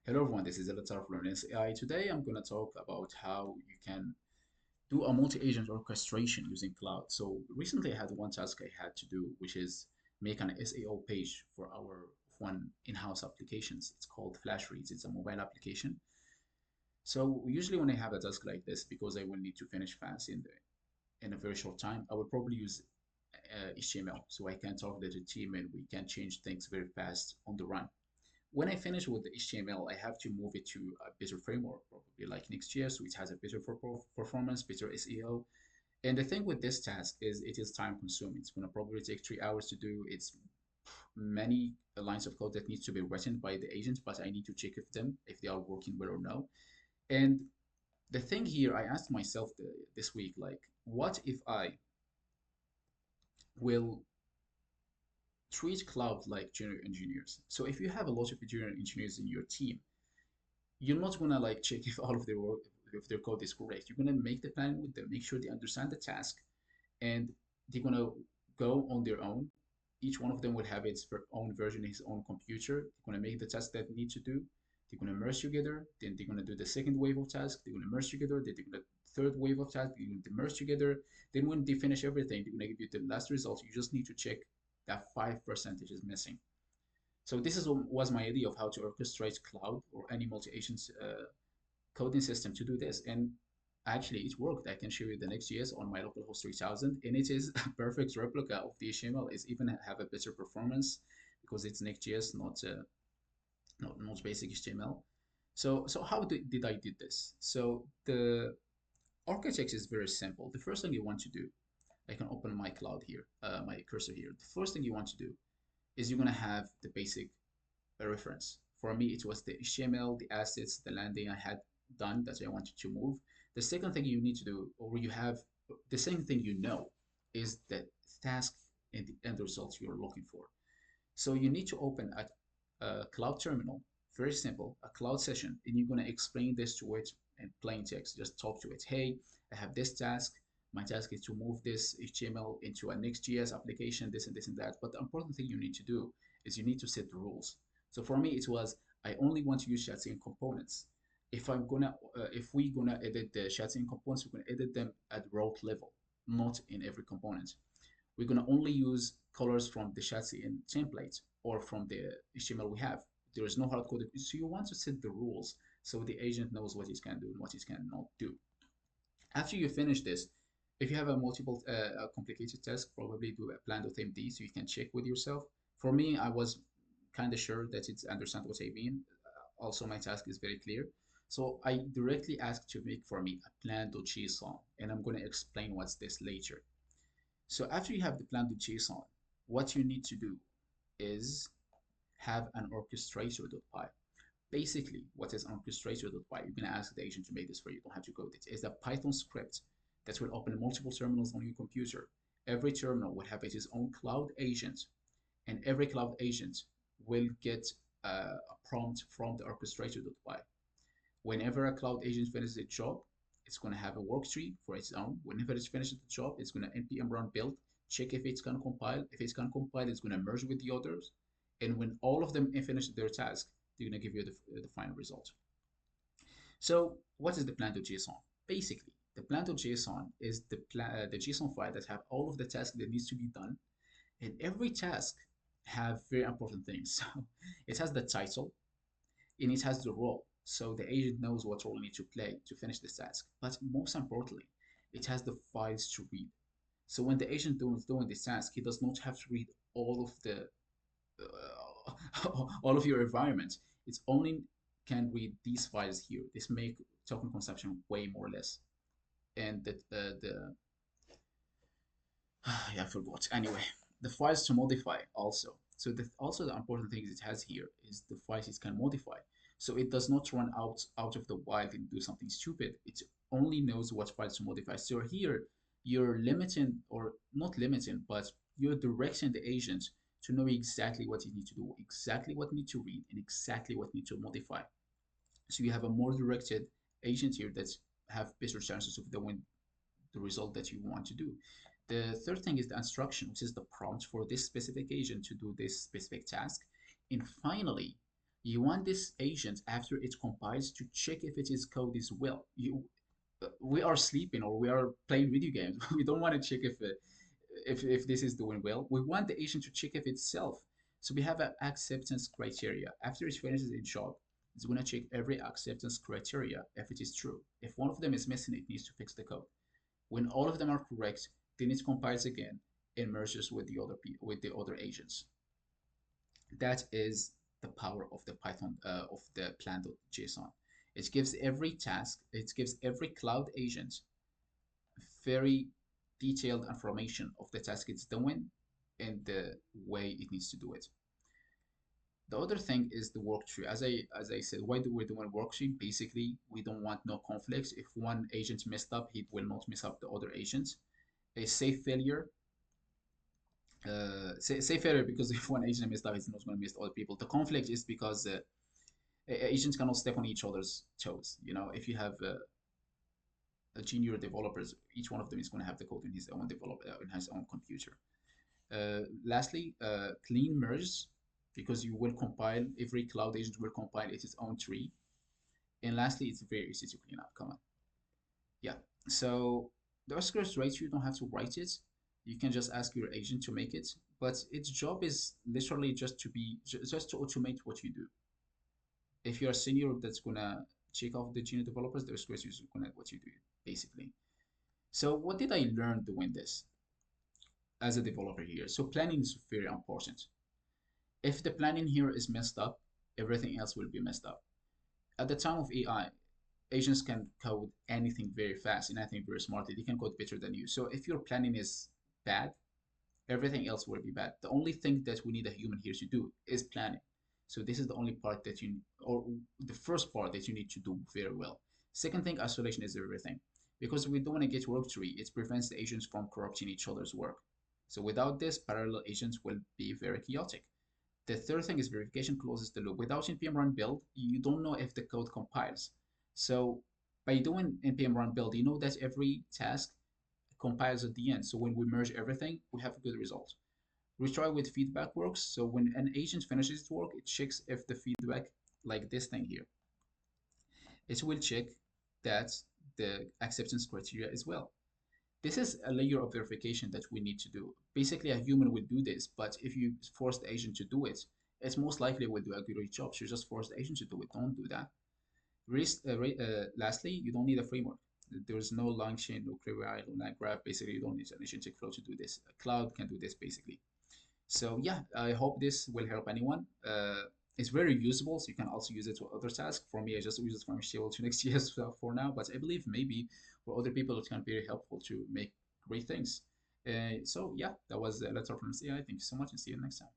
Hello everyone, this is Elitar from AI. Today I'm going to talk about how you can do a multi-agent orchestration using Cloud. So recently I had one task I had to do, which is make an SEO page for our one in-house applications. It's called Flash Reads. It's a mobile application. So usually when I have a task like this, because I will need to finish fast in a very short time, I will probably use HTML so I can talk to the team and we can change things very fast on the run. When I finish with the HTML, I have to move it to a better framework, probably like Next.js, which has a better performance, better SEO. And the thing with this task is it is time consuming. It's going to probably take 3 hours to do. It's many lines of code that needs to be written by the agent, but I need to check if they are working well or no. And the thing here, I asked myself this week, like, what if I will treat Cloud like junior engineers? So if you have a lot of junior engineers in your team, you're not gonna like check if all of their work, if their code is correct. You're gonna make the plan with them, make sure they understand the task, and they're gonna go on their own. Each one of them will have its own version, his own computer. They're gonna make the task that they need to do. They're gonna merge together. Then they're gonna do the second wave of tasks. They're gonna merge together. Then they're gonna third wave of tasks. They're gonna merge together. Then when they finish everything, they're gonna give you the last result. You just need to check that 5% is missing. So this is was my idea of how to orchestrate Cloud or any multi-agent coding system to do this. And actually, it worked. I can show you the Next.js on my localhost 3000, and it is a perfect replica of the HTML. It's even have a better performance because it's Next.js, not basic HTML. So how did I do this? So the architecture is very simple. The first thing you want to do, I can open my cloud here, my cursor here. The first thing you want to do is you're gonna have the basic reference. For me, it was the HTML, the assets, the landing I had done that I wanted to move. The second thing you need to do, or you have the same thing you know, is the task and the end results you're looking for. So you need to open a cloud terminal, very simple, a cloud session, and you're going to explain this to it in plain text. Just talk to it. Hey, I have this task. My task is to move this HTML into a Next.js application, this and this and that. But the important thing you need to do is you need to set the rules. So for me, it was I only want to use Shadowing components. If we gonna edit the Shadowing components, we're gonna edit them at route level, not in every component. We're going to only use colors from the chassis and template or from the HTML we have. There is no hard code. So you want to set the rules so the agent knows what it can do and what it cannot do. After you finish this, if you have a multiple a complicated task, probably do a plan.md so you can check with yourself. For me, I was kind of sure that it understands what I mean. Also, my task is very clear. So I directly asked to make for me a plan.json, and I'm going to explain what's this later. So after you have the plan.json, what you need to do is have an orchestrator.py. Basically, what is orchestrator.py? You're going to ask the agent to make this for you. You don't have to code it. It's a Python script that will open multiple terminals on your computer. Every terminal will have its own cloud agent, and every cloud agent will get a prompt from the orchestrator.py. Whenever a cloud agent finishes its job, it's going to have a work tree for its own. Whenever it finishes the job, it's going to npm run build, check if it's going to compile. If it's going to compile, it's going to merge with the others. And when all of them finish their task, they're going to give you the final result. So what is the plan.json? Basically, the plan.json is the JSON file that have all of the tasks that needs to be done. And every task have very important things. So it has the title, and it has the role. So the agent knows what role it needs to play to finish this task. But most importantly, it has the files to read. So when the agent is doing this task, he does not have to read all of the all of your environment. It's only can read these files here. This make token consumption way more or less. And the yeah, I forgot. Anyway, the files to modify also. So also the important thing it has here is the files it can modify. So it does not run out of the wild and do something stupid. It only knows what files to modify. So here you're limiting or not limiting, but you're directing the agent to know exactly what you need to do, exactly what you need to read, and exactly what you need to modify. So you have a more directed agent here that have better chances of doing the result that you want to do. The third thing is the instruction, which is the prompt for this specific agent to do this specific task. And finally, You want this agent after it compiles to check if it is code is well. We are sleeping or we are playing video games. We don't want to check if this is doing well. We want the agent to check if itself. So we have an acceptance criteria. After it finishes its job, it's going to check every acceptance criteria if it is true. If one of them is missing, it needs to fix the code. When all of them are correct, then it compiles again and merges with the other agents. That is the power of the Python of the plan.json. It gives every task, it gives every cloud agent very detailed information of the task it's doing and the way it needs to do it. The other thing is the work tree. As I said, why do we do a work tree? Basically, we don't want no conflicts. If one agent messed up, he will not mess up the other agents. A safe failure. Safe failure because if one agent messed up, it's not going to miss other people. The conflict is because agents cannot step on each other's toes. You know, if you have junior developers, each one of them is going to have the code in his own in his own computer. Lastly, clean merge because you will compile, every cloud agent will compile its own tree. And lastly, it's very easy to clean up. Come on. Yeah. So the Oscars right, you don't have to write it. You can just ask your agent to make it. But its job is literally just to automate what you do. If you're a senior that's gonna check off the junior developers, the Oscars is gonna what you do basically. So what did I learn doing this as a developer here? So planning is very important. If the planning here is messed up, everything else will be messed up. At the time of AI, agents can code anything very fast and anything very smartly. They can code better than you. So if your planning is bad, everything else will be bad. The only thing that we need a human here to do is planning. So this is the only part that or the first part that you need to do very well. Second thing, isolation is everything. Because we don't want to get work tree, it prevents the agents from corrupting each other's work. So without this, parallel agents will be very chaotic. The third thing is verification closes the loop. Without npm run build, you don't know if the code compiles. So by doing npm run build, you know that every task compiles at the end. So when we merge everything, we have a good result. Retry with feedback works. So when an agent finishes its work, it checks if the feedback, like this thing here, it will check that the acceptance criteria as well. This is a layer of verification that we need to do. Basically, a human will do this, but if you force the agent to do it, it's most likely will do a great job. So just force the agent to do it. Don't do that. Lastly, you don't need a framework. There's no long chain, no query, no graph. Basically, you don't need an agentic flow to do this. Cloud can do this basically. So yeah, I hope this will help anyone. It's very usable, so you can also use it for other tasks. For me, I just use it from HTML to Next.js for now, but I believe maybe for other people it can be very helpful to make great things. So yeah, that was a letter from CI. Thank you so much and see you next time.